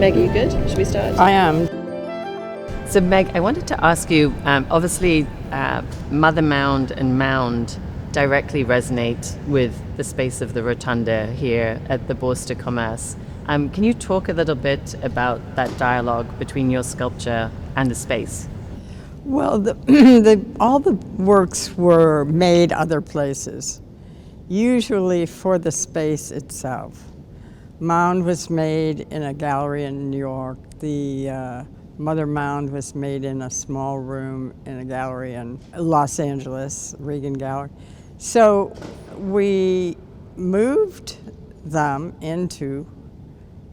Meg, are you good? Should we start? I am. So Meg, I wanted to ask you, obviously Mother Mound and Mound directly resonate with the space of the Rotonde here at the Bourse de Commerce. Can you talk a little bit about that dialogue between your sculpture and the space? Well, all the works were made other places, usually for the space itself. Mound was made in a gallery in New York. The Mother Mound was made in a small room in a gallery in Los Angeles, Reagan Gallery. So we moved them into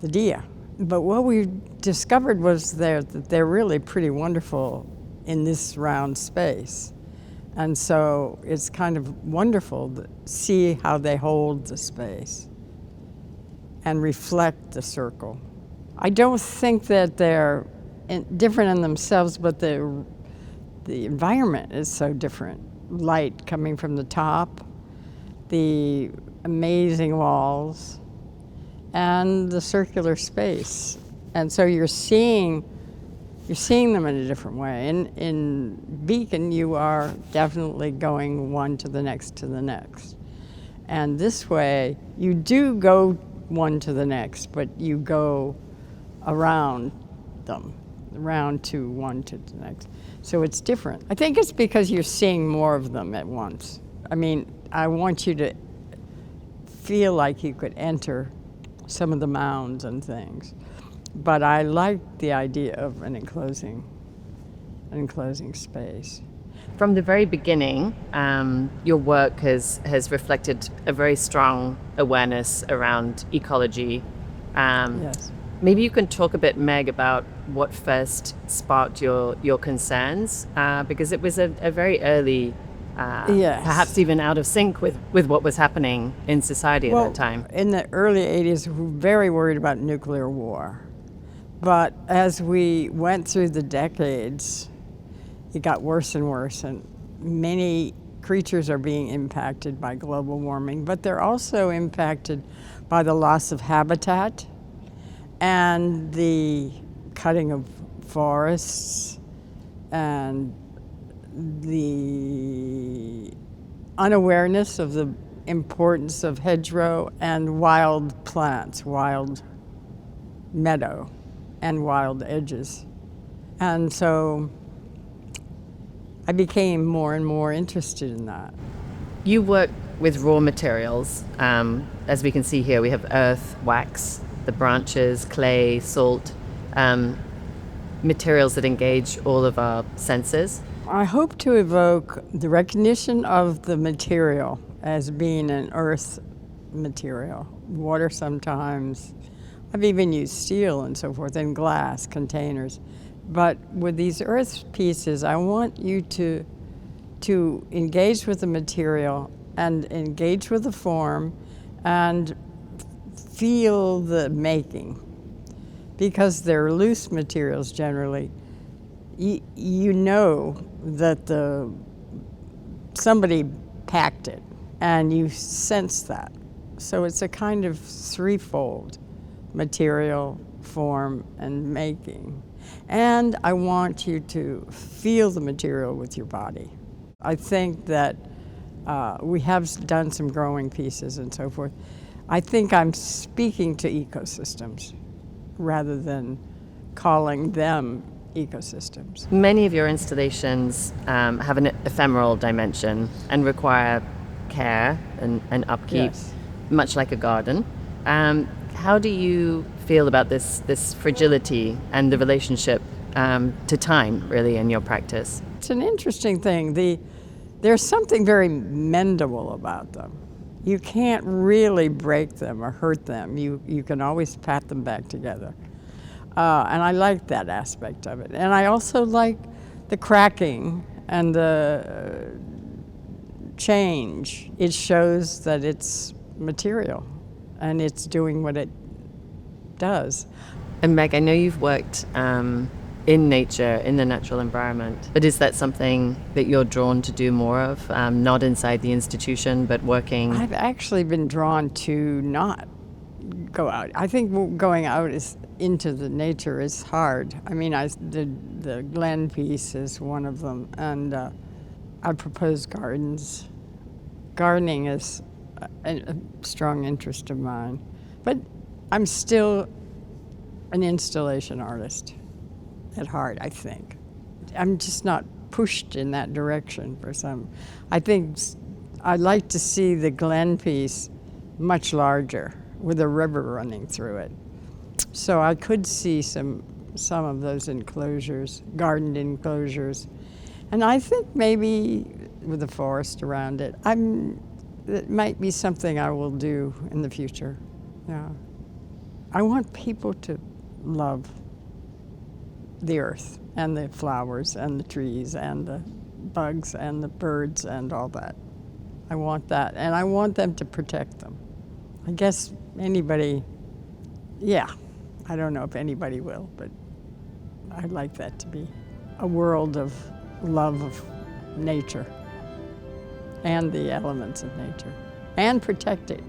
the Dia. But what we discovered was that they're really pretty wonderful in this round space. And so it's kind of wonderful to see how they hold the space and reflect the circle. I don't think that they're different in themselves, but the environment is so different. Light coming from the top, the amazing walls, and the circular space. And so you're seeing them in a different way. In Beacon, you are definitely going one to the next. And this way, you do go one to the next, but you go around them, around to one to the next. So it's different. I think it's because you're seeing more of them at once. I mean, I want you to feel like you could enter some of the mounds and things. But I like the idea of an enclosing space. From the very beginning, your work has reflected a very strong awareness around ecology. Yes. Maybe you can talk a bit, Meg, about what first sparked your concerns, because it was a very early, Yes. perhaps even out of sync with what was happening in society at that time. In the early 80s, we were very worried about nuclear war. But as we went through the decades, it got worse and worse, and many creatures are being impacted by global warming, but they're also impacted by the loss of habitat and the cutting of forests and the unawareness of the importance of hedgerow and wild plants, wild meadow and wild edges. And so I became more and more interested in that. You work with raw materials. As we can see here, we have earth, wax, the branches, clay, salt, materials that engage all of our senses. I hope to evoke the recognition of the material as being an earth material. Water sometimes. I've even used steel and so forth, and glass containers. But with these earth pieces, I want you to engage with the material and engage with the form and feel the making. Because they're loose materials generally, you know that somebody packed it, and you sense that. So it's a kind of threefold: material, form, and making. And I want you to feel the material with your body. I think that we have done some growing pieces and so forth. I think I'm speaking to ecosystems rather than calling them ecosystems. Many of your installations have an ephemeral dimension and require care and upkeep, Yes. much like a garden. How do you feel about this fragility and the relationship to time, really, in your practice? It's an interesting thing. There's something very mendable about them. You can't really break them or hurt them. You can always pat them back together. And I like that aspect of it. And I also like the cracking and the change. It shows that it's material and it's doing what it does. And Meg, I know you've worked in nature, in the natural environment, but is that something that you're drawn to do more of, not inside the institution, but working? I've actually been drawn to not go out. I think going out into the nature is hard. I mean, the Glen piece is one of them, and I propose gardens. Gardening is a strong interest of mine, but I'm still an installation artist at heart, I think. I'm just not pushed in that direction for some. I think I'd like to see the Glen piece much larger with a river running through it. So I could see some of those enclosures, garden enclosures. And I think maybe with a forest around it, it might be something I will do in the future. Yeah. I want people to love the earth and the flowers and the trees and the bugs and the birds and all that. I want that, and I want them to protect them. I guess anybody, yeah, I don't know if anybody will, but I'd like that to be a world of love of nature and the elements of nature, and protect it.